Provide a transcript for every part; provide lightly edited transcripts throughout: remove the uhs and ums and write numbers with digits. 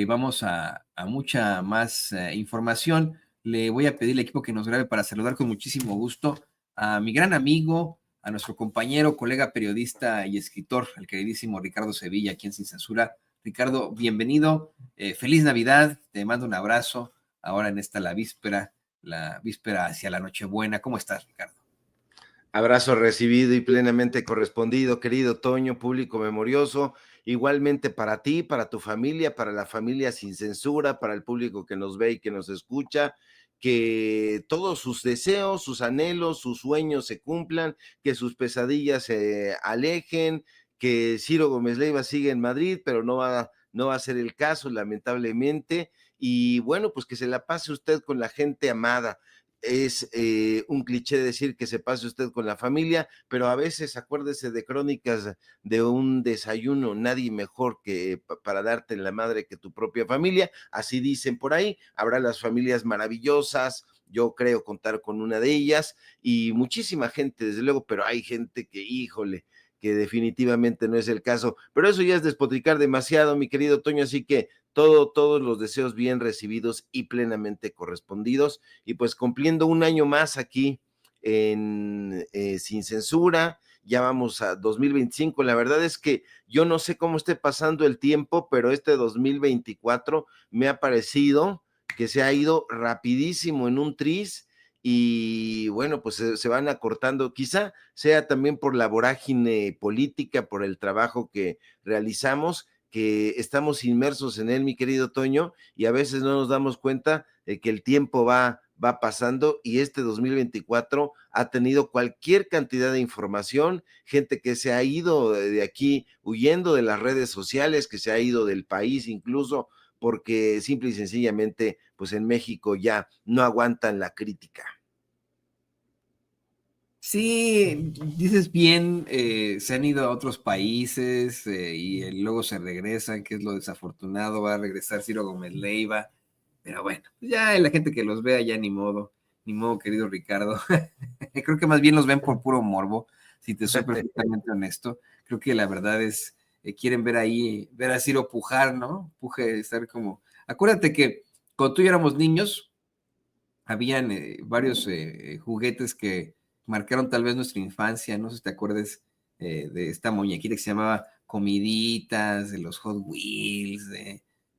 vamos a mucha más información. Le voy a pedir al equipo que nos grabe para saludar con muchísimo gusto a mi gran amigo, a nuestro compañero, colega periodista y escritor, el queridísimo Ricardo Sevilla, aquí en Sin Censura. Ricardo, bienvenido, feliz Navidad, te mando un abrazo, ahora en esta la víspera hacia la Nochebuena. ¿Cómo estás, Ricardo? Abrazo recibido y plenamente correspondido, querido Toño, público memorioso, igualmente para ti, para tu familia, para la familia Sin Censura, para el público que nos ve y que nos escucha, que todos sus deseos, sus anhelos, sus sueños se cumplan, que sus pesadillas se alejen, que Ciro Gómez Leiva sigue en Madrid, pero no va a ser el caso, lamentablemente, y bueno, pues que se la pase usted con la gente amada. Es un cliché decir que se pase usted con la familia, pero a veces acuérdese de Crónicas de un desayuno, nadie mejor que para darte en la madre que tu propia familia, así dicen por ahí. Habrá las familias maravillosas, yo creo contar con una de ellas, y muchísima gente, desde luego, pero hay gente que, híjole, que definitivamente no es el caso, pero eso ya es despotricar demasiado, mi querido Toño, así que todos los deseos bien recibidos y plenamente correspondidos, y pues cumpliendo un año más aquí en Sin Censura, ya vamos a 2025, la verdad es que yo no sé cómo esté pasando el tiempo, pero este 2024 me ha parecido que se ha ido rapidísimo en un tris, y bueno, pues se van acortando, quizá sea también por la vorágine política, por el trabajo que realizamos, que estamos inmersos en él, mi querido Toño, y a veces no nos damos cuenta de que el tiempo va pasando, y este 2024 ha tenido cualquier cantidad de información, gente que se ha ido de aquí huyendo de las redes sociales, que se ha ido del país incluso, porque simple y sencillamente, pues en México ya no aguantan la crítica. Sí, dices bien, se han ido a otros países y luego se regresan, que es lo desafortunado, va a regresar Ciro Gómez Leiva, pero bueno, ya la gente que los vea ya ni modo, querido Ricardo. Creo que más bien los ven por puro morbo, si te soy perfectamente honesto. Creo que la verdad es, quieren ver a Ciro pujar, ¿no? Puje, estar como... Acuérdate que cuando tú y yo éramos niños, habían varios juguetes que marcaron tal vez nuestra infancia, no sé si te acuerdes de esta muñequita que se llamaba Comiditas, de los Hot Wheels,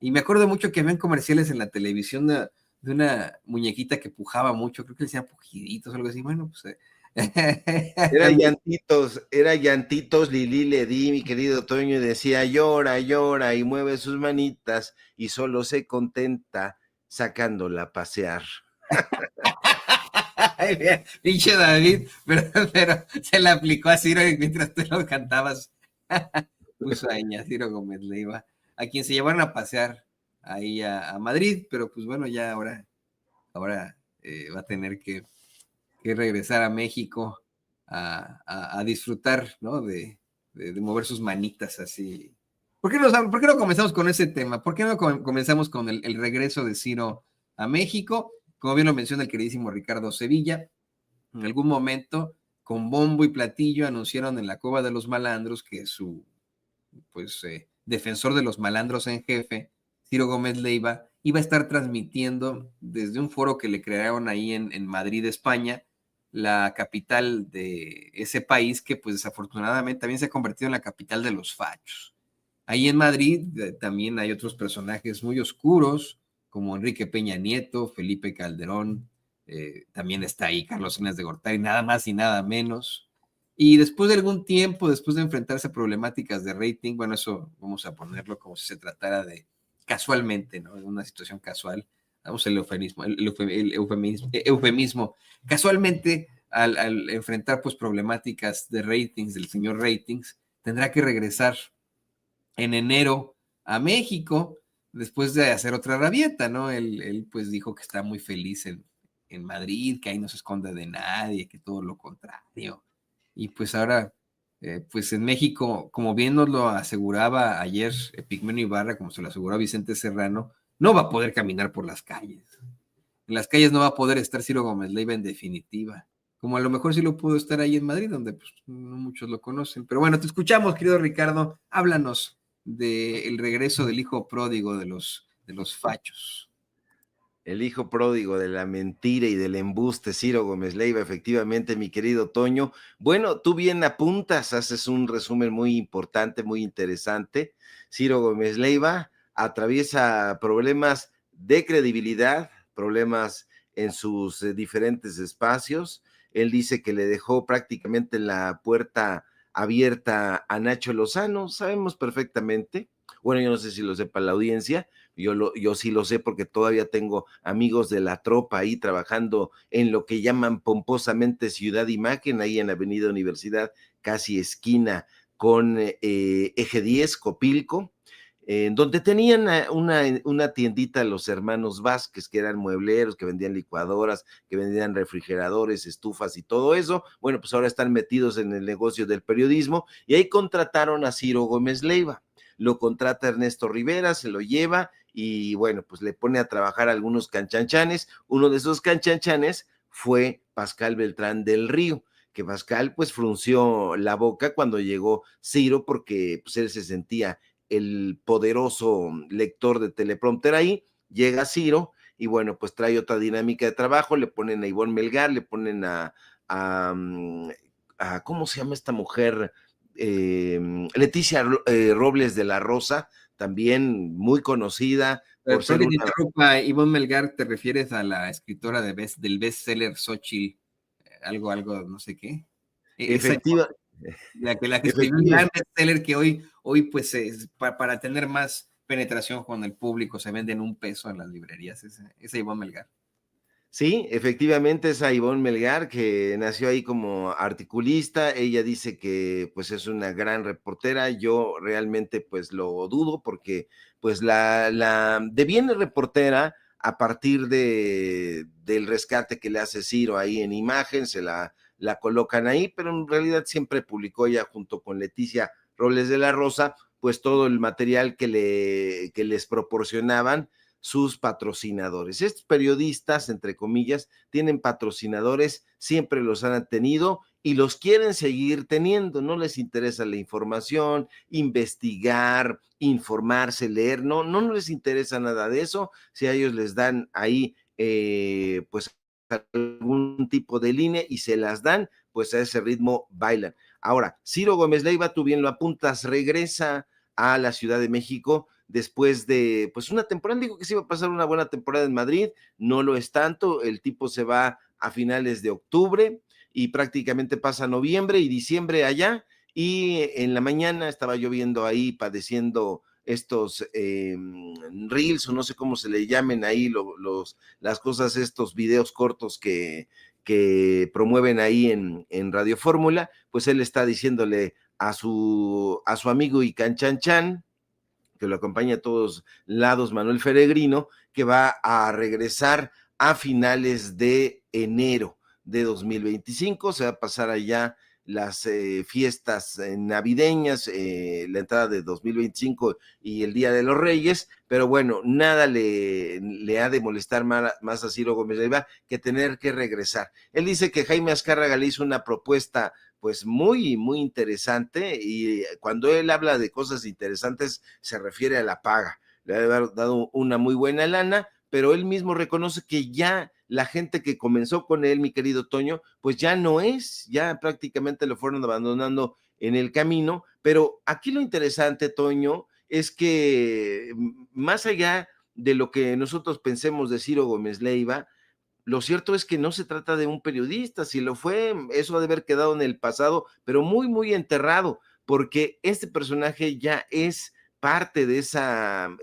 y me acuerdo mucho que habían comerciales en la televisión de una muñequita que pujaba mucho, creo que le decían pujiditos o algo así, bueno, pues... Era llantitos, Lili le di, mi querido Toño, y decía llora, llora, y mueve sus manitas, y solo se contenta sacándola a pasear. Ay, bien, pinche David, pero se le aplicó a Ciro mientras tú lo cantabas. Puso a Ciro Gómez Leiva, a quien se llevaron a pasear ahí a Madrid, pero pues bueno, ya ahora va a tener que regresar a México a disfrutar, ¿no? De mover sus manitas así. ¿Por qué no comenzamos con ese tema? ¿Por qué no comenzamos con el regreso de Ciro a México? Como bien lo menciona el queridísimo Ricardo Sevilla, en algún momento, con bombo y platillo, anunciaron en la Cueva de los Malandros que su defensor de los malandros en jefe, Ciro Gómez Leiva, iba a estar transmitiendo desde un foro que le crearon ahí en Madrid, España, la capital de ese país que pues desafortunadamente también se ha convertido en la capital de los fachos. Ahí en Madrid también hay otros personajes muy oscuros, como Enrique Peña Nieto, Felipe Calderón, también está ahí Carlos Salinas de Gortari, nada más y nada menos. Y después de algún tiempo, después de enfrentarse a problemáticas de rating, bueno, eso vamos a ponerlo como si se tratara de casualmente, ¿no? De una situación casual. Vamos el eufemismo, eufemismo. Casualmente, al enfrentar pues problemáticas de ratings del señor Ratings, tendrá que regresar en enero a México después de hacer otra rabieta, ¿no? Él pues dijo que está muy feliz en Madrid, que ahí no se esconde de nadie, que todo lo contrario. Y pues ahora, pues en México, como bien nos lo aseguraba ayer Epigmenio Ibarra, como se lo aseguró Vicente Serrano, no va a poder caminar por las calles. En las calles no va a poder estar Ciro Gómez Leiva en definitiva. Como a lo mejor sí lo pudo estar ahí en Madrid, donde pues, no muchos lo conocen. Pero bueno, te escuchamos, querido Ricardo. Háblanos del regreso del hijo pródigo de los fachos. El hijo pródigo de la mentira y del embuste, Ciro Gómez Leiva, efectivamente, mi querido Toño. Bueno, tú bien apuntas, haces un resumen muy importante, muy interesante. Ciro Gómez Leiva atraviesa problemas de credibilidad, problemas en sus diferentes espacios. Él dice que le dejó prácticamente la puerta abierta a Nacho Lozano, sabemos perfectamente. Bueno, yo no sé si lo sepa la audiencia, yo sí lo sé porque todavía tengo amigos de la tropa ahí trabajando en lo que llaman pomposamente Ciudad Imagen, ahí en Avenida Universidad, casi esquina con Eje 10, Copilco, donde tenían una tiendita los hermanos Vázquez, que eran muebleros, que vendían licuadoras, que vendían refrigeradores, estufas y todo eso. Bueno, pues ahora están metidos en el negocio del periodismo y ahí contrataron a Ciro Gómez Leiva. Lo contrata Ernesto Rivera, se lo lleva y bueno, pues le pone a trabajar a algunos canchanchanes. Uno de esos canchanchanes fue Pascal Beltrán del Río, que Pascal pues frunció la boca cuando llegó Ciro porque pues él se sentía el poderoso lector de teleprompter ahí, llega Ciro y bueno, pues trae otra dinámica de trabajo, le ponen a Ivonne Melgar, le ponen a, a ¿cómo se llama esta mujer? Leticia Robles de la Rosa, también muy conocida por Perdón ser que te una... interrumpa, Ivonne Melgar, ¿te refieres a la escritora del bestseller Xochitl, algo, no sé qué? Esa Efectiva, la que escribió un efectiva, gran bestseller que hoy pues para tener más penetración con el público se vende en $1 en las librerías, esa Ivonne Melgar. sí, efectivamente es a Ivonne Melgar, que nació ahí como articulista. Ella dice que pues es una gran reportera. Yo realmente pues lo dudo porque pues la deviene reportera a partir del rescate que le hace Ciro ahí en imagen, la colocan ahí, pero en realidad siempre publicó ella junto con Leticia Robles de la Rosa, pues todo el material que les proporcionaban sus patrocinadores. Estos periodistas, entre comillas, tienen patrocinadores, siempre los han tenido y los quieren seguir teniendo. No les interesa la información, investigar, informarse, leer, no les interesa nada de eso. Si a ellos les dan ahí, pues algún tipo de línea y se las dan, pues a ese ritmo bailan. Ahora, Ciro Gómez Leiva, tú bien lo apuntas, regresa a la Ciudad de México después de pues una temporada, digo que se iba a pasar una buena temporada en Madrid, no lo es tanto, el tipo se va a finales de octubre y prácticamente pasa noviembre y diciembre allá y en la mañana estaba yo viendo ahí padeciendo estos reels o no sé cómo se le llamen ahí las cosas, estos videos cortos que promueven ahí en Radio Fórmula, pues él está diciéndole a su amigo Ican Chan Chan, que lo acompaña a todos lados, Manuel Feregrino, que va a regresar a finales de enero de 2025. Se va a pasar allá las fiestas navideñas, la entrada de 2025 y el Día de los Reyes, pero bueno, nada le ha de molestar más a Ciro Gómez Leiva que tener que regresar. Él dice que Jaime Azcárraga le hizo una propuesta pues muy, muy interesante y cuando él habla de cosas interesantes se refiere a la paga. Le ha dado una muy buena lana, pero él mismo reconoce que ya la gente que comenzó con él, mi querido Toño, pues ya no es, ya prácticamente lo fueron abandonando en el camino, pero aquí lo interesante, Toño, es que más allá de lo que nosotros pensemos de Ciro Gómez Leiva, lo cierto es que no se trata de un periodista, si lo fue, eso ha de haber quedado en el pasado, pero muy, muy enterrado, porque este personaje ya es parte de esa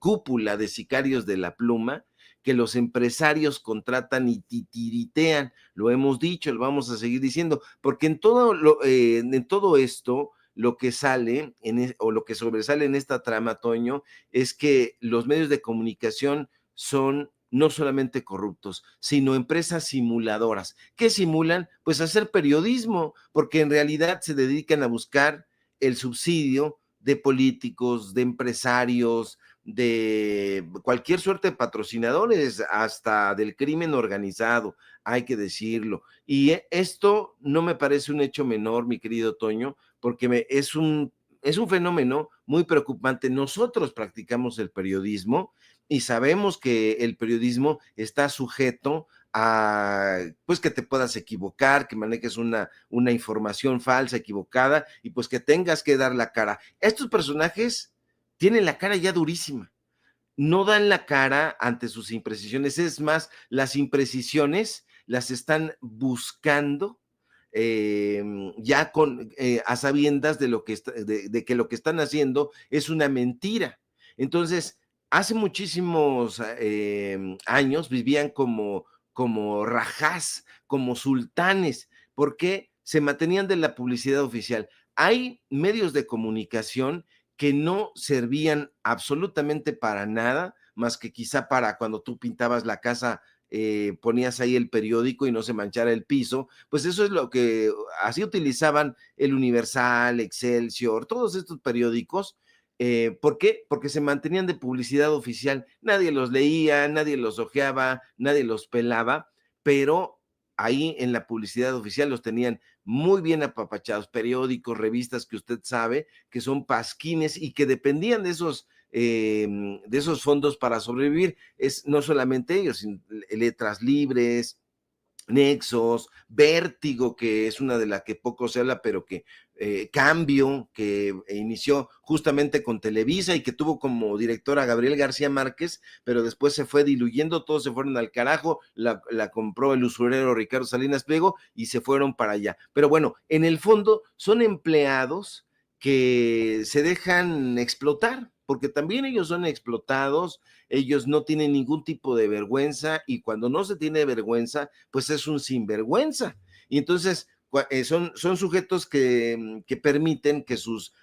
cúpula de sicarios de la pluma que los empresarios contratan y titiritean, lo hemos dicho, lo vamos a seguir diciendo, porque en todo esto, lo que sale o lo que sobresale en esta trama, Toño, es que los medios de comunicación son no solamente corruptos, sino empresas simuladoras. ¿Qué simulan? Pues hacer periodismo, porque en realidad se dedican a buscar el subsidio de políticos, de empresarios, de cualquier suerte de patrocinadores, hasta del crimen organizado, hay que decirlo. Y esto no me parece un hecho menor, mi querido Toño, porque es un un fenómeno muy preocupante. Nosotros practicamos el periodismo y sabemos que el periodismo está sujeto a, pues, que te puedas equivocar, que manejes una información falsa, equivocada, y pues que tengas que dar la cara. Estos personajes tienen la cara ya durísima, no dan la cara ante sus imprecisiones, es más, las imprecisiones las están buscando ya a sabiendas de, de que lo que están haciendo es una mentira. Entonces, hace muchísimos años vivían como rajás, como sultanes, porque se mantenían de la publicidad oficial. Hay medios de comunicación que no servían absolutamente para nada, más que quizá para cuando tú pintabas la casa, ponías ahí el periódico y no se manchara el piso, pues eso es lo que así utilizaban el Universal, Excelsior, todos estos periódicos. ¿Por qué? Porque se mantenían de publicidad oficial. Nadie los leía, nadie los ojeaba, nadie los pelaba, pero ahí en la publicidad oficial los tenían muy bien apapachados, periódicos, revistas que usted sabe que son pasquines y que dependían de esos fondos para sobrevivir. Es no solamente ellos, sino Letras Libres, Nexos, Vértigo, que es una de las que poco se habla, pero que Cambio, que inició justamente con Televisa y que tuvo como directora a Gabriel García Márquez, pero después se fue diluyendo, todos se fueron al carajo, la compró el usurero Ricardo Salinas Pliego y se fueron para allá. Pero bueno, en el fondo son empleados que se dejan explotar, porque también ellos son explotados, ellos no tienen ningún tipo de vergüenza y cuando no se tiene vergüenza, pues es un sinvergüenza. Y entonces son sujetos que permiten que sus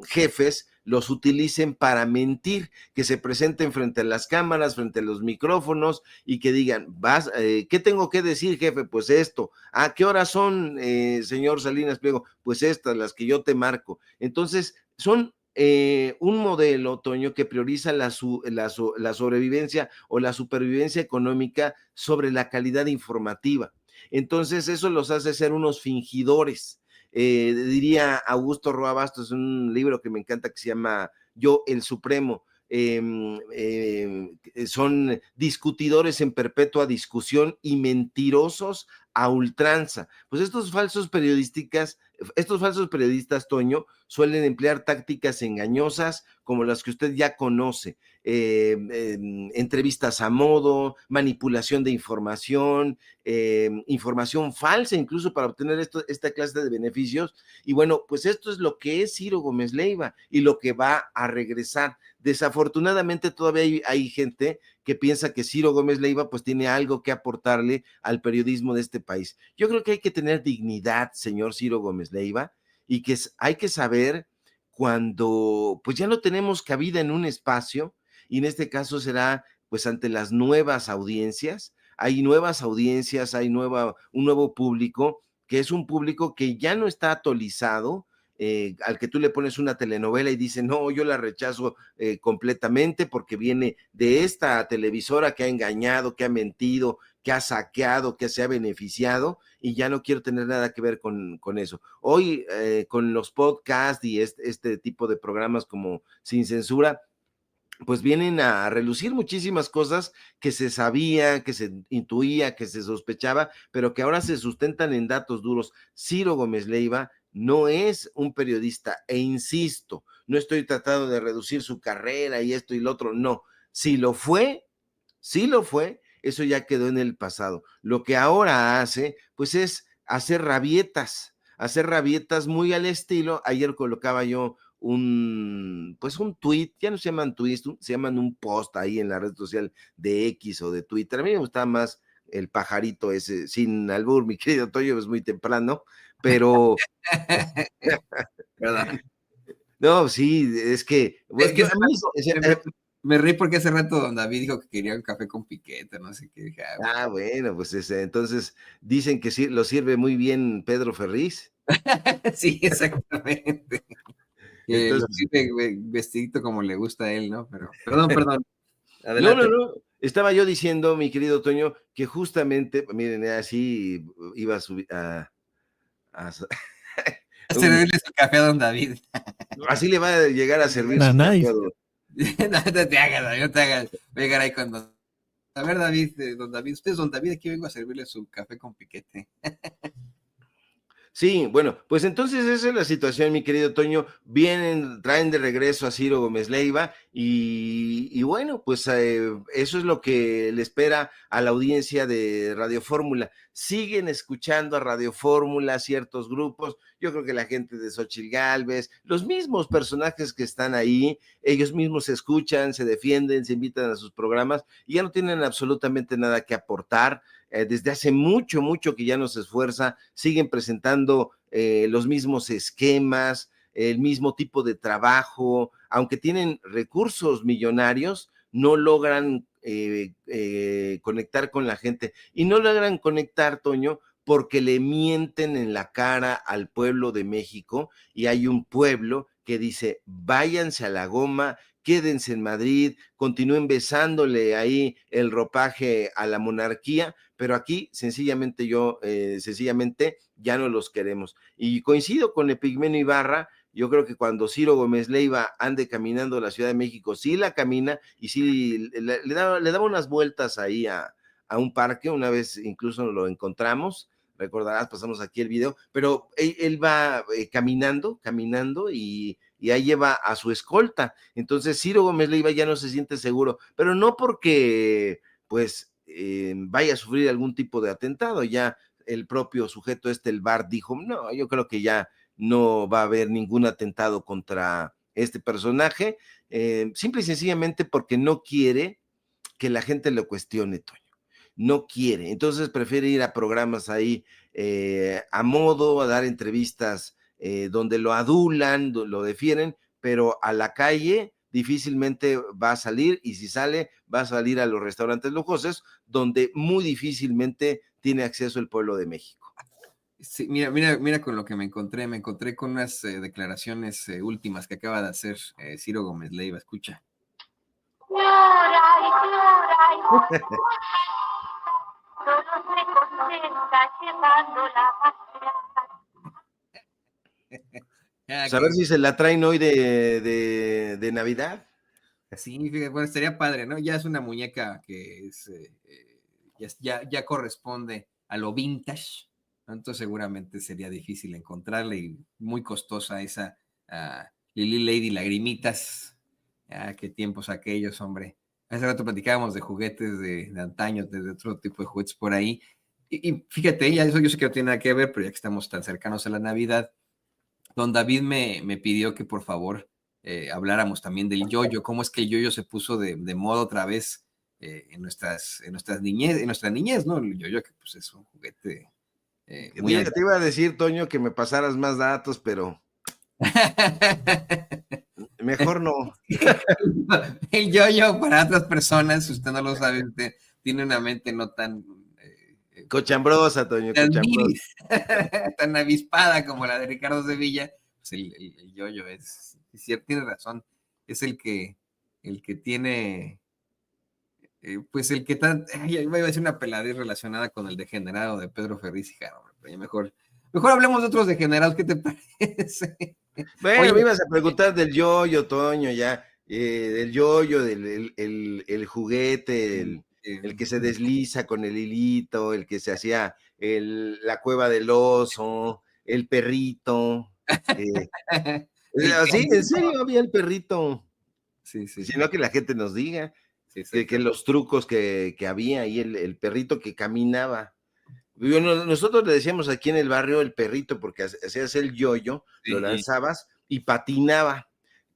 jefes los utilicen para mentir, que se presenten frente a las cámaras, frente a los micrófonos y que digan, ¿qué tengo que decir, jefe? Pues esto. ¿A qué horas son, señor Salinas Pliego? Pues estas, las que yo te marco. Entonces, son un modelo, Toño, que prioriza la sobrevivencia o la supervivencia económica sobre la calidad informativa. Entonces, eso los hace ser unos fingidores. Diría Augusto Roa Bastos, un libro que me encanta que se llama Yo, el Supremo. Son discutidores en perpetua discusión y mentirosos a ultranza. Pues estos falsos periodistas, Toño, suelen emplear tácticas engañosas como las que usted ya conoce, entrevistas a modo, manipulación de información, información falsa incluso para obtener esta clase de beneficios. Y bueno, pues esto es lo que es Ciro Gómez Leiva y lo que va a regresar. Desafortunadamente todavía hay gente que piensa que Ciro Gómez Leiva pues tiene algo que aportarle al periodismo de este país. Yo creo que hay que tener dignidad, señor Ciro Gómez Leiva, y que hay que saber cuando pues ya no tenemos cabida en un espacio, y en este caso será pues ante las nuevas audiencias. Hay nuevas audiencias, hay un nuevo público, que es un público que ya no está atolizado, al que tú le pones una telenovela y dice, no, yo la rechazo completamente porque viene de esta televisora que ha engañado, que ha mentido, que ha saqueado, que se ha beneficiado y ya no quiero tener nada que ver con eso. Hoy con los podcasts y este tipo de programas como Sin Censura, pues vienen a relucir muchísimas cosas que se sabía, que se intuía, que se sospechaba, pero que ahora se sustentan en datos duros. Ciro Gómez Leiva no es un periodista, e insisto, no estoy tratando de reducir su carrera y esto y lo otro, no. Si lo fue, eso ya quedó en el pasado. Lo que ahora hace, pues es hacer rabietas muy al estilo. Ayer colocaba yo un tweet, ya no se llaman tweets, se llaman un post ahí en la red social de X o de Twitter. A mí me gustaba más el pajarito ese, sin albur, mi querido Toyo, es muy temprano, pero Perdón. no, sí, es que Es que yo, a mí, me reí porque hace rato don David dijo que quería un café con piquete, no sé qué. Dije, bueno, pues entonces dicen que sí, lo sirve muy bien Pedro Ferriz. sí, exactamente. Que lo Entonces, sirve vestidito como le gusta a él, ¿no? Pero, perdón. no, Adelante. estaba yo diciendo, mi querido Toño, que justamente, miren, así iba a subir a A servirle su café a don David. Así le va a llegar a servir su Nice. café a don. No te hagas, David, no te hagas. Voy a llegar ahí con don. A ver, David, don David, usted es don David, aquí vengo a servirle su café con piquete. Sí, bueno, pues entonces esa es la situación, mi querido Toño. Traen de regreso a Ciro Gómez Leiva y bueno, pues eso es lo que le espera a la audiencia de Radio Fórmula. Siguen escuchando a Radio Fórmula ciertos grupos. Yo creo que la gente de Xóchitl Gálvez, los mismos personajes que están ahí, ellos mismos se escuchan, se defienden, se invitan a sus programas y ya no tienen absolutamente nada que aportar. Desde hace mucho, mucho que ya no se esfuerza, siguen presentando los mismos esquemas, el mismo tipo de trabajo, aunque tienen recursos millonarios, no logran conectar con la gente. Y no logran conectar, Toño, porque le mienten en la cara al pueblo de México, y hay un pueblo que dice, váyanse a la goma, quédense en Madrid, continúen besándole ahí el ropaje a la monarquía, pero aquí sencillamente sencillamente ya no los queremos. Y coincido con Epigmenio Ibarra, yo creo que cuando Ciro Gómez Leiva ande caminando la Ciudad de México, sí la camina y sí le daba unas vueltas ahí a un parque, una vez incluso lo encontramos, recordarás, pasamos aquí el video, pero él va caminando y ahí lleva a su escolta. Entonces Ciro Gómez Leiva ya no se siente seguro, pero no porque pues vaya a sufrir algún tipo de atentado. Ya el propio sujeto el VAR, dijo, no, yo creo que ya no va a haber ningún atentado contra este personaje, simple y sencillamente porque no quiere que la gente lo cuestione, Toño. No quiere, entonces prefiere ir a programas ahí a modo, a dar entrevistas donde lo adulan, lo defieren, pero a la calle difícilmente va a salir, y si sale, va a salir a los restaurantes lujosos, donde muy difícilmente tiene acceso el pueblo de México. Sí, mira con lo que me encontré con unas declaraciones últimas que acaba de hacer Ciro Gómez Leiva, escucha. Pues a ver si se la traen hoy de Navidad. Sí, bueno, estaría padre, ¿no? Ya es una muñeca que es, ya corresponde a lo vintage, ¿no? Entonces seguramente sería difícil encontrarla y muy costosa esa Lily Lady Lagrimitas. Qué tiempos aquellos, hombre. Hace rato platicábamos de juguetes de antaño, de otro tipo de juguetes por ahí. Y fíjate, ya eso yo sé que no tiene nada que ver, pero ya que estamos tan cercanos a la Navidad, don David me pidió que por favor habláramos también del yoyo, cómo es que el yoyo se puso de moda otra vez en nuestra niñez, ¿no? El yoyo que pues es un juguete muy... Mira, te iba a decir, Toño, que me pasaras más datos, pero mejor no. El yoyo para otras personas, si usted no lo sabe, usted tiene una mente no tan... cochambrosa, Toño, cochambrosa. tan avispada como la de Ricardo Sevilla, pues el yoyo es cierto, tiene razón, es el que tiene, pues el que iba a decir una peladez relacionada con el degenerado de Pedro Ferriz y Jara, pero mejor hablemos de otros degenerados, ¿qué te parece? Bueno, Oye, me ibas a preguntar del yoyo, Toño, ya, del yoyo, el juguete, el que se desliza con el hilito, el que se hacía la cueva del oso, el perrito. Sí, en serio, había el perrito. Sí. Sino que la gente nos diga Sí, que los trucos que había ahí, el perrito que caminaba. Nosotros le decíamos aquí en el barrio el perrito, porque hacías el yoyo, lo lanzabas y patinaba.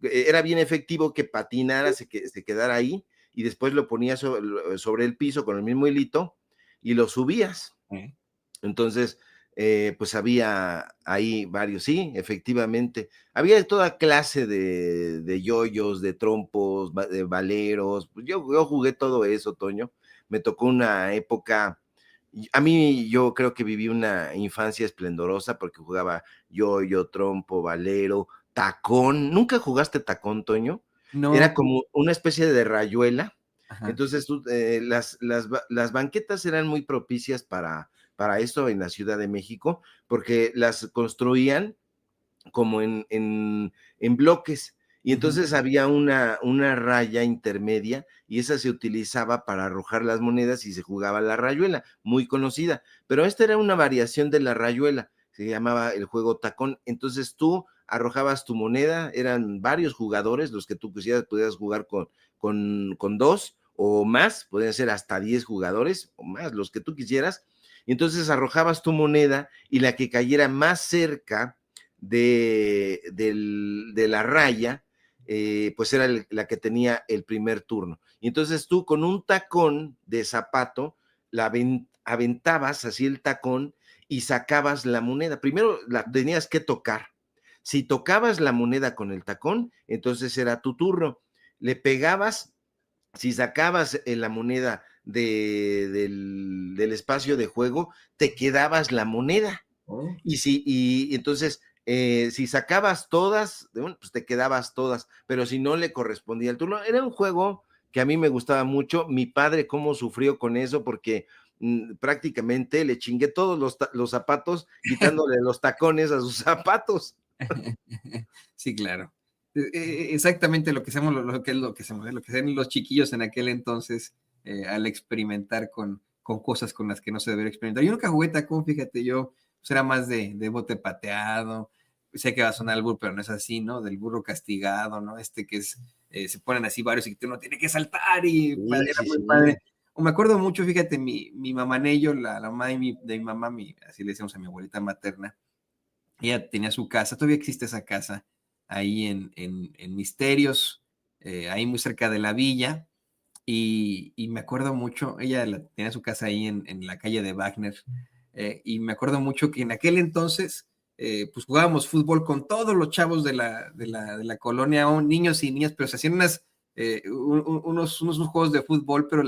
Era bien efectivo que patinara, se quedara ahí, y después lo ponías sobre el piso con el mismo hilito y lo subías. Entonces, pues había ahí varios, sí, efectivamente. Había de toda clase de yoyos, de trompos, de valeros. Yo jugué todo eso, Toño. Me tocó una época... A mí yo creo que viví una infancia esplendorosa porque jugaba yoyo, trompo, valero, tacón. ¿Nunca jugaste tacón, Toño? No. Era como una especie de rayuela. Ajá. Entonces las banquetas eran muy propicias para esto en la Ciudad de México, porque las construían como en bloques. Y Ujú. entonces había una raya intermedia y esa se utilizaba para arrojar las monedas y se jugaba la rayuela, muy conocida. Pero esta era una variación de la rayuela, se llamaba el juego tacón. Entonces tú arrojabas tu moneda, eran varios jugadores, los que tú quisieras, podías jugar con dos o más, podían ser hasta 10 jugadores o más, los que tú quisieras. Y entonces arrojabas tu moneda y la que cayera más cerca de la raya, pues era la que tenía el primer turno. Y entonces tú con un tacón de zapato, aventabas así el tacón y sacabas la moneda. Primero la tenías que tocar. Si tocabas la moneda con el tacón, entonces era tu turno. Le pegabas, si sacabas la moneda del espacio de juego, te quedabas la moneda. Oh. Y entonces, si sacabas todas, bueno, pues te quedabas todas, pero si no le correspondía el turno, era un juego que a mí me gustaba mucho. Mi padre, cómo sufrió con eso, porque prácticamente le chingué todos los zapatos, quitándole los tacones a sus zapatos. Sí, claro. Exactamente lo que hacemos, lo que es lo que hacemos, lo que hacen los chiquillos en aquel entonces al experimentar con cosas con las que no se debería experimentar. Yo nunca jugué tacón, fíjate, yo pues, era más de bote pateado. Sé que va a sonar el burro, pero no es así, ¿no? Del burro castigado, ¿no? Este que es, se ponen así varios y que uno tiene que saltar y Sí, era sí, muy sí. padre. O me acuerdo mucho, fíjate, mi mamanello, la mamá de mi mamá, así le decíamos a mi abuelita materna, ella tenía su casa, todavía existe esa casa, ahí en Misterios, ahí muy cerca de la villa, y me acuerdo mucho, ella tenía su casa ahí en la calle de Wagner, y me acuerdo mucho que en aquel entonces, pues jugábamos fútbol con todos los chavos de la colonia, niños y niñas, pero se hacían unos juegos de fútbol, pero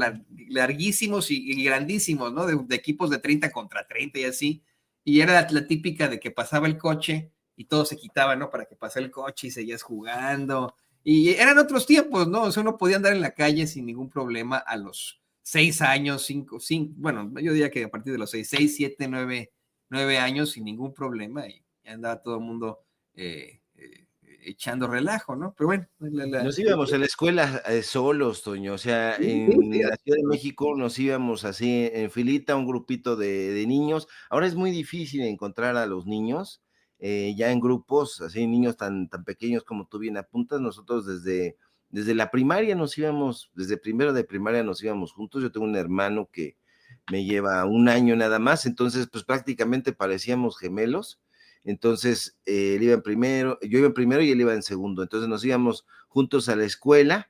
larguísimos y grandísimos, ¿no? De equipos de 30 contra 30 y así. Y era la típica de que pasaba el coche y todos se quitaban, ¿no? Para que pasara el coche y seguías jugando. Y eran otros tiempos, ¿no? O sea, uno podía andar en la calle sin ningún problema a los 6 años, bueno, yo diría que a partir de los 6, 7, 9 años sin ningún problema y andaba todo el mundo echando relajo, ¿no? Pero bueno, Nos íbamos a la escuela solos, Toño. O sea, sí, sí, en la fíjate. Ciudad de México nos íbamos así en filita, un grupito de niños. Ahora es muy difícil encontrar a los niños ya en grupos, así niños tan pequeños como tú bien apuntas. Nosotros desde la primaria nos íbamos, desde primero de primaria nos íbamos juntos. Yo tengo un hermano que me lleva un año nada más, entonces pues prácticamente parecíamos gemelos. Entonces, él iba en primero, yo iba en primero y él iba en segundo. Entonces nos íbamos juntos a la escuela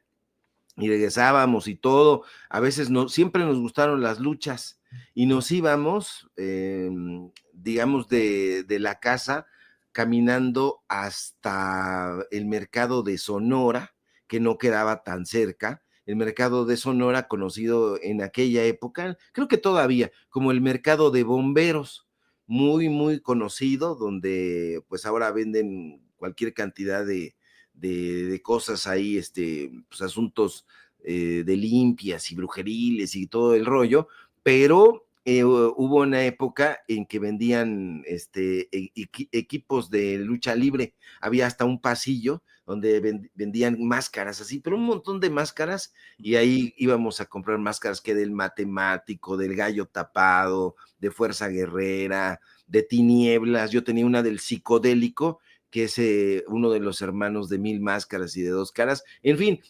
y regresábamos y todo. A veces no, siempre nos gustaron las luchas y nos íbamos, digamos, de la casa caminando hasta el mercado de Sonora, que no quedaba tan cerca. El mercado de Sonora, conocido en aquella época, creo que todavía, como el mercado de bomberos, muy, muy conocido, donde pues ahora venden cualquier cantidad de cosas ahí, pues asuntos de limpias y brujeriles y todo el rollo, pero hubo una época en que vendían equipos de lucha libre, había hasta un pasillo donde vendían máscaras así, pero un montón de máscaras, y ahí íbamos a comprar máscaras que del matemático, del gallo tapado, de fuerza guerrera, de tinieblas. Yo tenía una del psicodélico, que es uno de los hermanos de Mil Máscaras y de Dos Caras. En fin,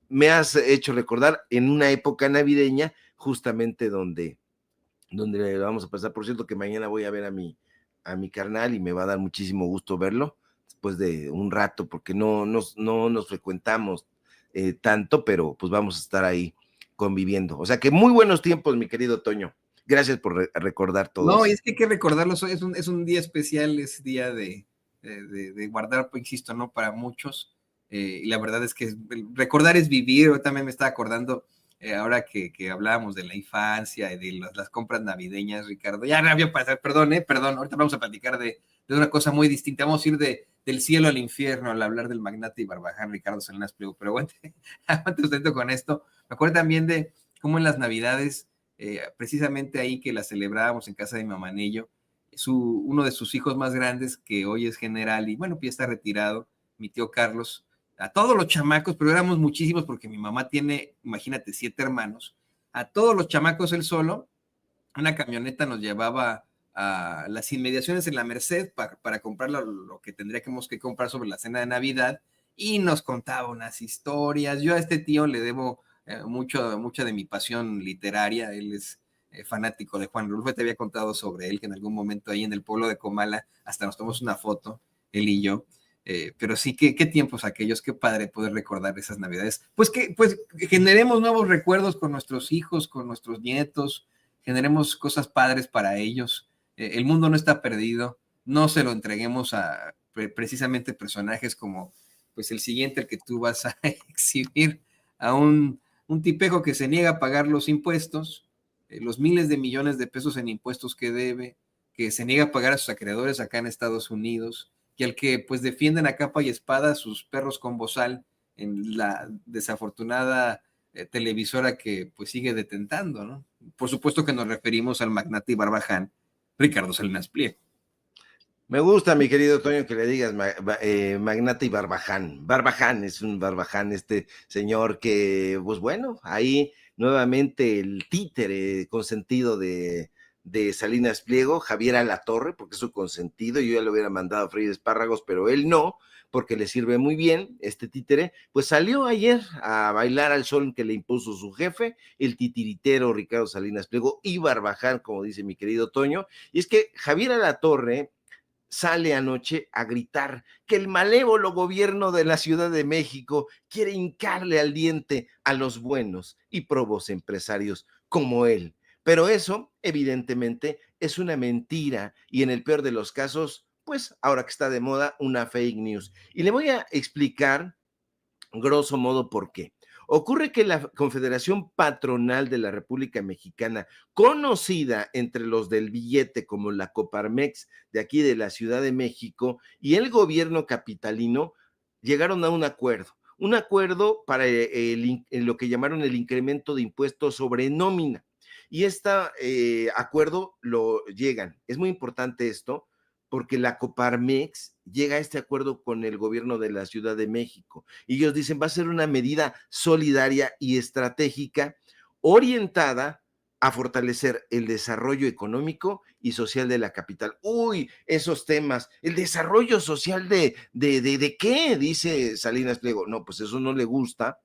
me has hecho recordar en una época navideña, justamente donde vamos a pasar. Por cierto, que mañana voy a ver a mi carnal y me va a dar muchísimo gusto verlo después de un rato, porque no nos frecuentamos tanto, pero pues vamos a estar ahí conviviendo. O sea que muy buenos tiempos, mi querido Toño. Gracias por recordar todo No, y eso. es que hay que recordarlo, es un día especial, es día de guardar, pues, insisto, ¿no? Para muchos. Y la verdad es que recordar es vivir. Yo también me estaba acordando, ahora que hablábamos de la infancia y de las compras navideñas, Ricardo. Ya no había pasado, perdón, ahorita vamos a platicar de una cosa muy distinta. Vamos a ir del cielo al infierno al hablar del magnate y barbaján Ricardo Salinas Pliego, pero aguante usted con esto. Me acuerdo también de cómo en las navidades precisamente ahí que la celebrábamos en casa de mi mamanillo, uno de sus hijos más grandes, que hoy es general y bueno, pues ya está retirado, mi tío Carlos, a todos los chamacos, pero éramos muchísimos porque mi mamá tiene, imagínate, 7 hermanos, a todos los chamacos él solo, una camioneta nos llevaba a las inmediaciones en la Merced para comprar lo que tendríamos que comprar sobre la cena de Navidad y nos contaba unas historias. Yo a este tío le debo mucha de mi pasión literaria. Él es fanático de Juan Rulfo. Te había contado sobre él que en algún momento ahí en el pueblo de Comala hasta nos tomamos una foto, él y yo. Pero sí, qué tiempos aquellos, qué padre poder recordar esas Navidades. Pues generemos nuevos recuerdos con nuestros hijos, con nuestros nietos, generemos cosas padres para ellos. El mundo no está perdido, no se lo entreguemos a precisamente personajes como pues el siguiente, el que tú vas a exhibir, a un tipejo que se niega a pagar los impuestos, los miles de millones de pesos en impuestos que debe, que se niega a pagar a sus acreedores acá en Estados Unidos, y al que pues defienden a capa y espada a sus perros con bozal en la desafortunada televisora que pues sigue detentando, ¿no? Por supuesto que nos referimos al magnate y barbaján Ricardo Salinas Pliego. Me gusta, mi querido Toño, que le digas magnate y barbaján. Barbaján es un barbaján, este señor que, pues bueno, ahí nuevamente el títere consentido de Salinas Pliego, Javier Alatorre, porque es su consentido. Yo ya le hubiera mandado a freír espárragos, pero él no, porque le sirve muy bien este títere. Pues salió ayer a bailar al sol que le impuso su jefe, el titiritero Ricardo Salinas Pliego y barbaján, como dice mi querido Toño. Y es que Javier Alatorre sale anoche a gritar que el malévolo gobierno de la Ciudad de México quiere hincarle al diente a los buenos y probos empresarios como él. Pero eso, evidentemente, es una mentira y en el peor de los casos, pues ahora que está de moda, una fake news. Y le voy a explicar, grosso modo, por qué. Ocurre que la Confederación Patronal de la República Mexicana, conocida entre los del billete como la Coparmex de aquí de la Ciudad de México, y el gobierno capitalino llegaron a un acuerdo para lo que llamaron el incremento de impuestos sobre nómina. Y este acuerdo lo llegan. Es muy importante esto, porque la Coparmex llega a este acuerdo con el gobierno de la Ciudad de México. Y ellos dicen, va a ser una medida solidaria y estratégica orientada a fortalecer el desarrollo económico y social de la capital. Uy, esos temas, el desarrollo social ¿de qué? Dice Salinas Pliego. No, pues eso no le gusta.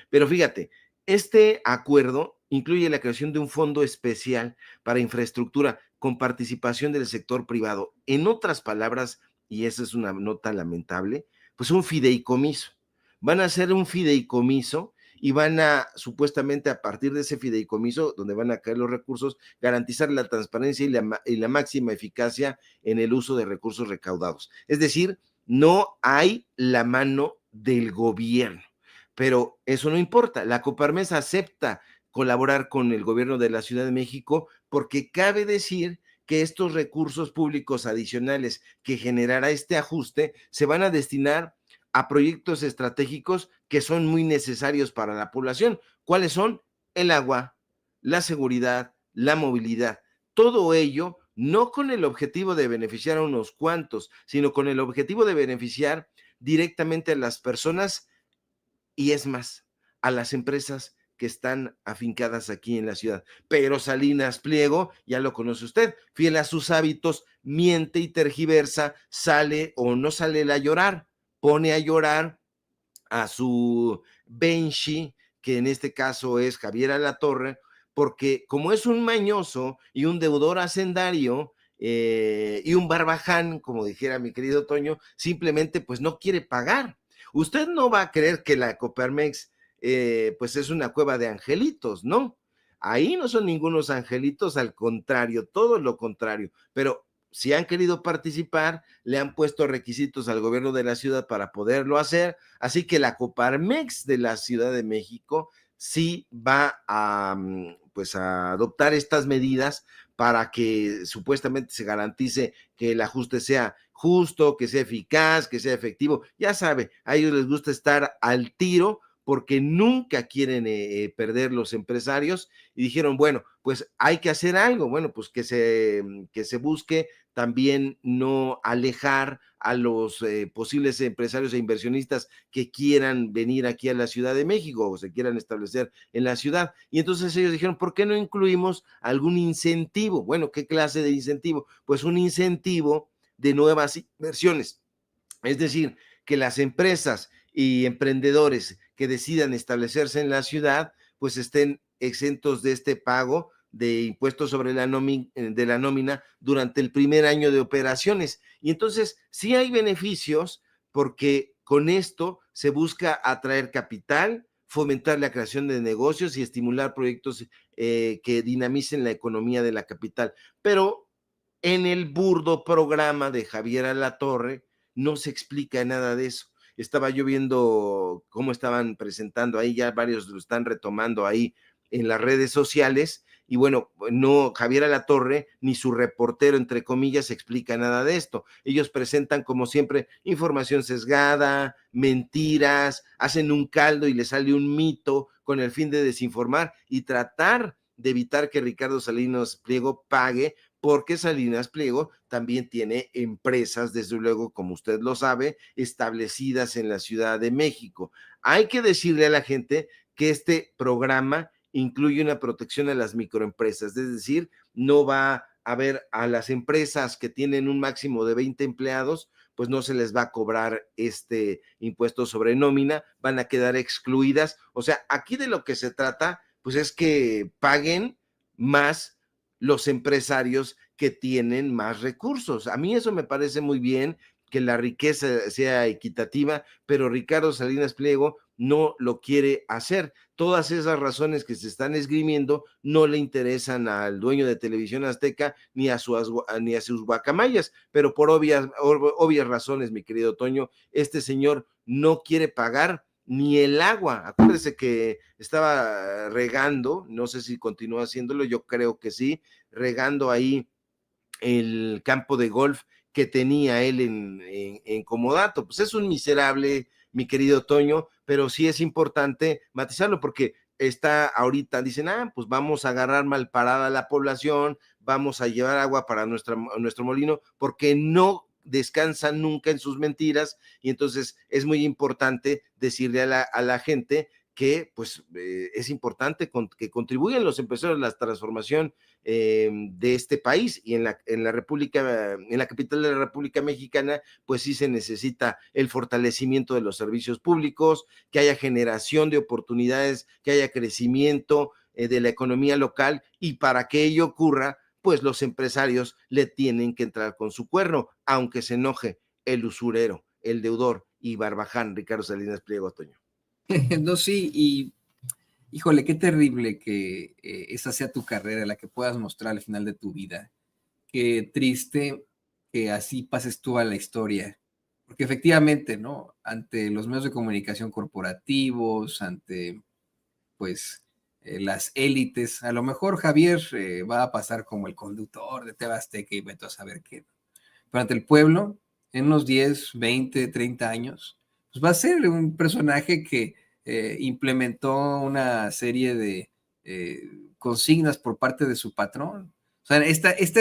Pero fíjate, este acuerdo incluye la creación de un fondo especial para infraestructura con participación del sector privado. En otras palabras, y esa es una nota lamentable, pues un fideicomiso. Van a hacer un fideicomiso y van a, supuestamente, a partir de ese fideicomiso, donde van a caer los recursos, garantizar la transparencia y la máxima eficacia en el uso de recursos recaudados. Es decir, no hay la mano del gobierno. Pero eso no importa, la Coparmex acepta colaborar con el gobierno de la Ciudad de México porque cabe decir que estos recursos públicos adicionales que generará este ajuste se van a destinar a proyectos estratégicos que son muy necesarios para la población. ¿Cuáles son? El agua, la seguridad, la movilidad. Todo ello no con el objetivo de beneficiar a unos cuantos, sino con el objetivo de beneficiar directamente a las personas y es más, a las empresas que están afincadas aquí en la ciudad. Pero Salinas Pliego, ya lo conoce usted, fiel a sus hábitos, miente y tergiversa, sale o no sale a llorar, pone a llorar a su Benchi, que en este caso es Javier Alatorre, porque como es un mañoso y un deudor hacendario, y un barbaján, como dijera mi querido Toño, simplemente pues no quiere pagar. Usted no va a creer que la Coparmex pues es una cueva de angelitos, ¿no? Ahí no son ningunos angelitos, al contrario, todo lo contrario, pero si han querido participar, le han puesto requisitos al gobierno de la ciudad para poderlo hacer, así que la Coparmex de la Ciudad de México sí va a, pues a adoptar estas medidas para que supuestamente se garantice que el ajuste sea justo, que sea eficaz, que sea efectivo. Ya sabe, a ellos les gusta estar al tiro porque nunca quieren perder los empresarios, y dijeron, bueno, pues hay que hacer algo, bueno, pues que se busque también no alejar a los posibles empresarios e inversionistas que quieran venir aquí a la Ciudad de México o se quieran establecer en la ciudad. Y entonces ellos dijeron, ¿por qué no incluimos algún incentivo? Bueno, ¿qué clase de incentivo? Pues un incentivo de nuevas inversiones. Es decir, que las empresas y emprendedores que decidan establecerse en la ciudad, pues estén exentos de este pago de impuestos sobre de la nómina durante el primer año de operaciones. Y entonces sí hay beneficios porque con esto se busca atraer capital, fomentar la creación de negocios y estimular proyectos que dinamicen la economía de la capital. Pero en el burdo programa de Javier Alatorre no se explica nada de eso. Estaba yo viendo cómo estaban presentando ahí, ya varios lo están retomando ahí en las redes sociales, y bueno, no, Javier Alatorre ni su reportero, entre comillas, explica nada de esto. Ellos presentan, como siempre, información sesgada, mentiras, hacen un caldo y le sale un mito con el fin de desinformar y tratar de evitar que Ricardo Salinas Pliego pague, porque Salinas Pliego también tiene empresas, desde luego, como usted lo sabe, establecidas en la Ciudad de México. Hay que decirle a la gente que este programa incluye una protección a las microempresas, es decir, no va a ver a las empresas que tienen un máximo de 20 empleados, pues no se les va a cobrar este impuesto sobre nómina, van a quedar excluidas. O sea, aquí de lo que se trata, pues es que paguen más los empresarios que tienen más recursos. A mí eso me parece muy bien, que la riqueza sea equitativa, pero Ricardo Salinas Pliego no lo quiere hacer. Todas esas razones que se están esgrimiendo no le interesan al dueño de Televisión Azteca ni a sus guacamayas, pero por obvias razones, mi querido Toño, este señor no quiere pagar ni el agua. Acuérdese que estaba regando, no sé si continúa haciéndolo, yo creo que sí, regando ahí el campo de golf que tenía él en Comodato. Pues es un miserable, mi querido Toño, pero sí es importante matizarlo porque está ahorita, dicen, pues vamos a agarrar mal parada a la población, vamos a llevar agua para nuestro molino, porque no descansan nunca en sus mentiras, y entonces es muy importante decirle a la gente que pues es importante que contribuyan los empresarios a la transformación de este país, y en la República, en la capital de la República Mexicana, pues sí se necesita el fortalecimiento de los servicios públicos, que haya generación de oportunidades, que haya crecimiento de la economía local, y para que ello ocurra, pues los empresarios le tienen que entrar con su cuerno, aunque se enoje el usurero, el deudor y barbaján Ricardo Salinas Pliego, Toño. No, sí, y híjole, qué terrible que esa sea tu carrera, la que puedas mostrar al final de tu vida. Qué triste que así pases tú a la historia. Porque efectivamente, ¿no? Ante los medios de comunicación corporativos, ante, pues, las élites, a lo mejor Javier va a pasar como el conductor de TV Azteca y vete a saber qué. Pero ante el pueblo, en unos 10, 20, 30 años, pues va a ser un personaje que implementó una serie de consignas por parte de su patrón. O sea, esta es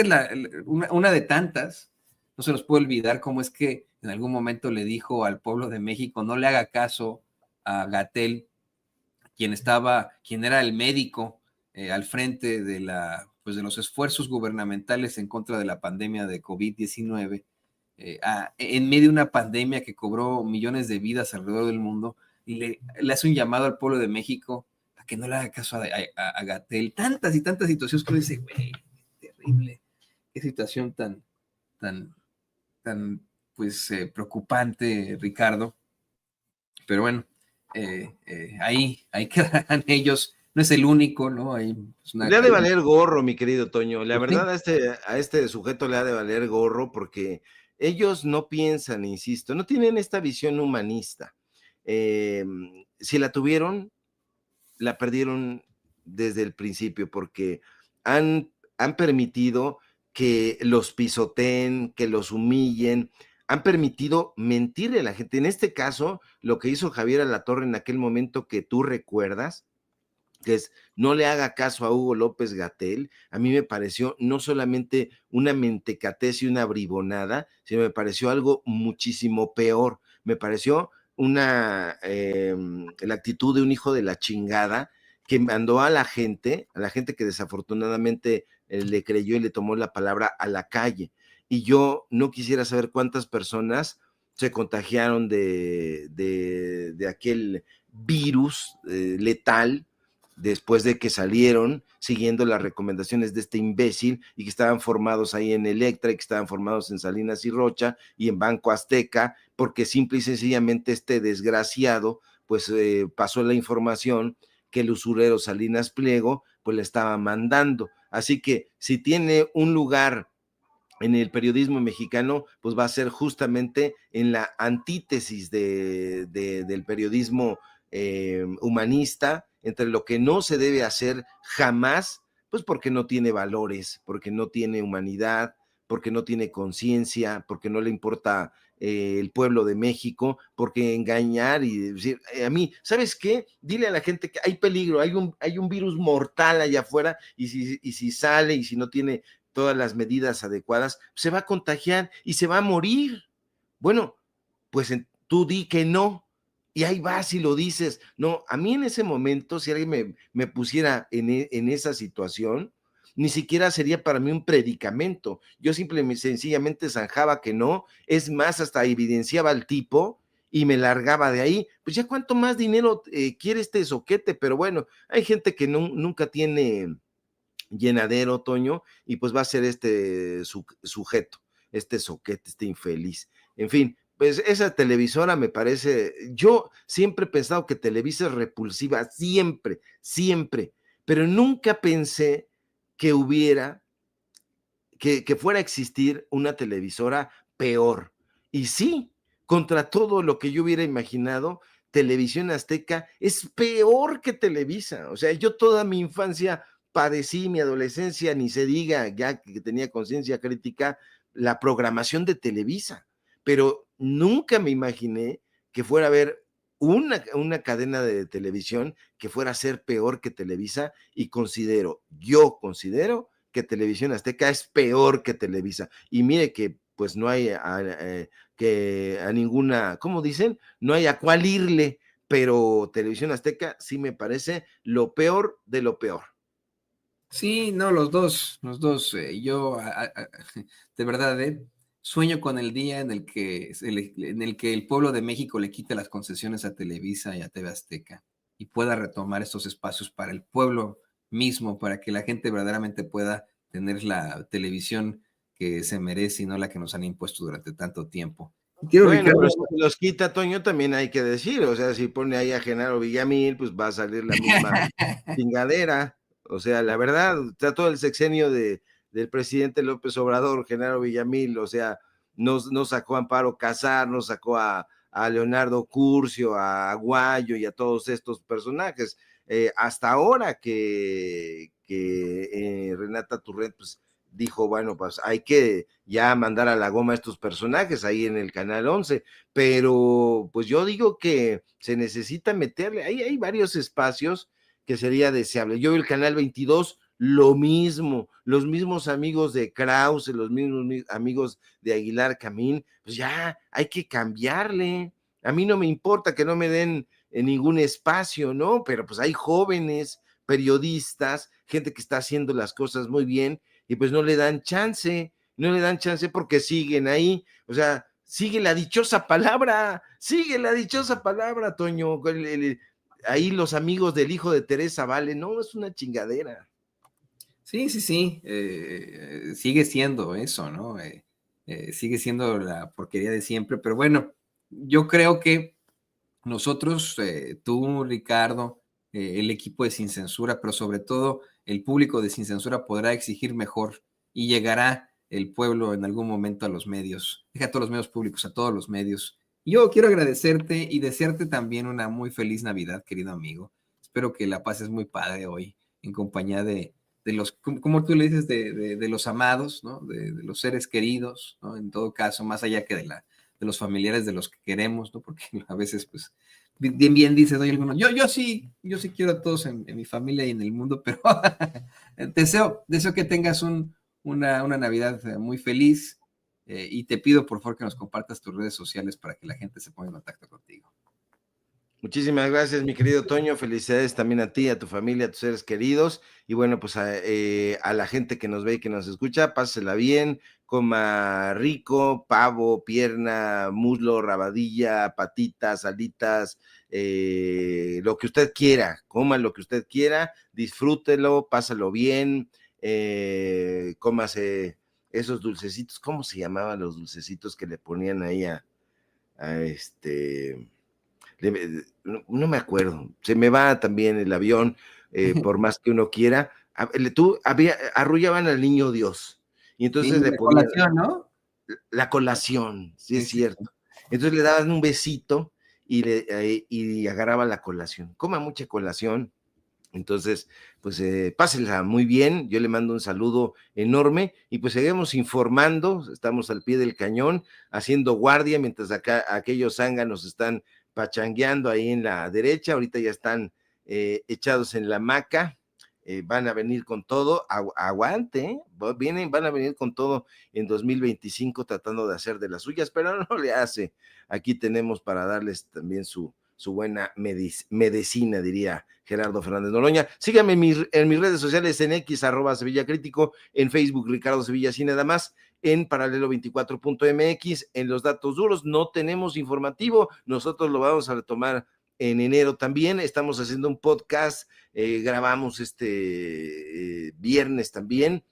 una de tantas. No se nos puede olvidar cómo es que en algún momento le dijo al pueblo de México, no le haga caso a Gatel, quien era el médico al frente de pues de los esfuerzos gubernamentales en contra de la pandemia de COVID-19, en medio de una pandemia que cobró millones de vidas alrededor del mundo, y le hace un llamado al pueblo de México a que no le haga caso a Gatel. Tantas y tantas situaciones que uno dice, güey, terrible, qué situación tan, tan, pues, preocupante, Ricardo. Pero bueno, ahí quedarán ellos. No es el único, ¿no? Hay pues, una Le ha de cadena. valer gorro, mi querido Toño. La Pues verdad, sí. a este sujeto le ha de valer gorro porque ellos no piensan, insisto, no tienen esta visión humanista. Si la tuvieron, la perdieron desde el principio porque han permitido que los pisoteen, que los humillen. han permitido mentirle a la gente. En este caso, lo que hizo Javier Alatorre en aquel momento que tú recuerdas, que es no le haga caso a Hugo López-Gatell, a mí me pareció no solamente una mentecatez y una bribonada, sino me pareció algo muchísimo peor. Me pareció la actitud de un hijo de la chingada que mandó a la gente que desafortunadamente le creyó y le tomó la palabra, a la calle. Y yo no quisiera saber cuántas personas se contagiaron de aquel virus letal después de que salieron siguiendo las recomendaciones de este imbécil y que estaban formados ahí en Electra y que estaban formados en Salinas y Rocha y en Banco Azteca, porque simple y sencillamente este desgraciado pues pasó la información que el usurero Salinas Pliego pues le estaba mandando. Así que si tiene un lugar en el periodismo mexicano, pues va a ser justamente en la antítesis del periodismo humanista, entre lo que no se debe hacer jamás, pues porque no tiene valores, porque no tiene humanidad, porque no tiene conciencia, porque no le importa el pueblo de México, porque engañar y decir, a mí, ¿sabes qué? Dile a la gente que hay peligro, hay un virus mortal allá afuera y si sale y si no tiene todas las medidas adecuadas, se va a contagiar y se va a morir. Bueno, pues tú di que no, y ahí vas y lo dices. No, a mí en ese momento, si alguien me pusiera en esa situación, ni siquiera sería para mí un predicamento. Yo simplemente, sencillamente zanjaba que no, es más, hasta evidenciaba al tipo y me largaba de ahí. Pues ya cuánto más dinero quiere este soquete, pero bueno, hay gente que nunca tiene llenadero, Toño, y pues va a ser este sujeto, este soquete, este infeliz. En fin, pues esa televisora me parece, yo siempre he pensado que Televisa es repulsiva, siempre, siempre, pero nunca pensé que hubiera, que fuera a existir una televisora peor. Y sí, contra todo lo que yo hubiera imaginado, Televisión Azteca es peor que Televisa. O sea, yo toda mi infancia padecí, mi adolescencia, ni se diga, ya que tenía conciencia crítica, la programación de Televisa. Pero nunca me imaginé que fuera a haber una cadena de televisión que fuera a ser peor que Televisa, y yo considero que Televisión Azteca es peor que Televisa. Y mire que pues no hay que a ninguna, ¿cómo dicen? No hay a cuál irle, pero Televisión Azteca sí me parece lo peor de lo peor. Sí, no, los dos, de verdad, sueño con el día en el que el pueblo de México le quite las concesiones a Televisa y a TV Azteca y pueda retomar estos espacios para el pueblo mismo, para que la gente verdaderamente pueda tener la televisión que se merece y no la que nos han impuesto durante tanto tiempo. Quiero, Bueno, Ricardo. pero si los quita Toño, también hay que decir, o sea, si pone ahí a Genaro Villamil, pues va a salir la misma chingadera. O sea, la verdad, está todo el sexenio del presidente López Obrador, Genaro Villamil, o sea, nos sacó a Amparo Casar, nos sacó a Leonardo Curcio, a Aguayo y a todos estos personajes. Hasta ahora que Renata Turret, pues dijo, bueno, pues hay que ya mandar a la goma a estos personajes ahí en el Canal 11, pero pues yo digo que se necesita meterle, ahí hay varios espacios que sería deseable. Yo el Canal 22, lo mismo, los mismos amigos de Krause, los mismos amigos de Aguilar Camín, pues ya hay que cambiarle. A mí no me importa que no me den en ningún espacio, ¿no? Pero pues hay jóvenes periodistas, gente que está haciendo las cosas muy bien y pues no le dan chance, no le dan chance porque siguen ahí, o sea, sigue la dichosa palabra, Toño, ahí los amigos del hijo de Teresa Vale, no, es una chingadera. Sí, sí, sí, sigue siendo eso, ¿no? Sigue siendo la porquería de siempre, pero bueno, yo creo que nosotros, tú, Ricardo, el equipo de Sin Censura, pero sobre todo el público de Sin Censura podrá exigir mejor y llegará el pueblo en algún momento a los medios, deja a todos los medios públicos, a todos los medios. Yo quiero agradecerte y desearte también una muy feliz Navidad, querido amigo. Espero que la pases muy padre hoy en compañía de los, como tú le dices, de los amados, ¿no? De los seres queridos, ¿no? En todo caso, más allá que de los familiares de los que queremos, ¿no? Porque a veces, pues, bien dice, doy algunos, yo sí quiero a todos en mi familia y en el mundo, pero deseo que tengas una Navidad muy feliz, y te pido por favor que nos compartas tus redes sociales para que la gente se ponga en contacto contigo. Muchísimas gracias, mi querido Toño. Felicidades también a ti, a tu familia, a tus seres queridos. Y bueno, pues a la gente que nos ve y que nos escucha, pásela bien, coma rico, pavo, pierna, muslo, rabadilla, patitas, alitas, lo que usted quiera, coma lo que usted quiera, disfrútelo, pásalo bien, cómase esos dulcecitos. ¿Cómo se llamaban los dulcecitos que le ponían ahí a este? No me acuerdo, se me va también el avión, por más que uno quiera. Arrullaban al niño Dios, y Sí, entonces le la ponían colación, ¿no? la colación, sí Sí, es sí, sí. cierto. Entonces le daban un besito y agarraba la colación. Coma mucha colación. Entonces, pues pásenla muy bien. Yo le mando un saludo enorme y pues seguimos informando. Estamos al pie del cañón, haciendo guardia, mientras acá aquellos zánganos están pachangueando ahí en la derecha. Ahorita ya están echados en la hamaca. Van a venir con todo, aguante, van a venir con todo en 2025 tratando de hacer de las suyas, pero no le hace. Aquí tenemos para darles también su buena medicina, diría Gerardo Fernández Noroña. Síganme en mis redes sociales, en X, @Sevilla Crítico, en Facebook, Ricardo Sevilla Así nada más, en paralelo24.mx, en los datos duros. No tenemos informativo, nosotros lo vamos a retomar en enero también. Estamos haciendo un podcast, grabamos este viernes también.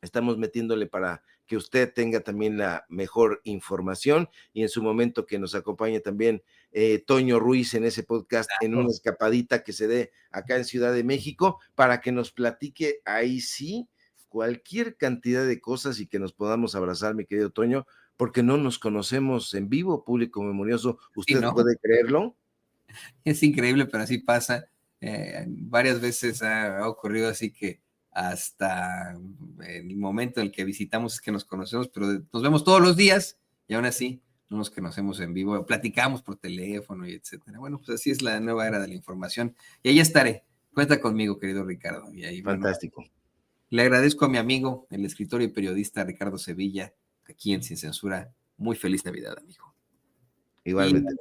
Estamos metiéndole para que usted tenga también la mejor información y en su momento que nos acompañe también Toño Ruiz en ese podcast, en una escapadita que se dé acá en Ciudad de México, para que nos platique ahí sí cualquier cantidad de cosas y que nos podamos abrazar, mi querido Toño, porque no nos conocemos en vivo, público memorioso. Sí, ¿Usted ¿no? puede creerlo? Es increíble, pero así pasa. Varias veces ha ocurrido así que hasta el momento en el que visitamos es que nos conocemos, pero nos vemos todos los días y aún así no nos conocemos en vivo, platicamos por teléfono y etcétera. Bueno, pues así es la nueva era de la información y ahí estaré. Cuenta conmigo, querido Ricardo. Y ahí, bueno, Fantástico. le agradezco a mi amigo, el escritor y periodista Ricardo Sevilla, aquí en Sin Censura. Muy feliz Navidad, amigo. Y Igualmente.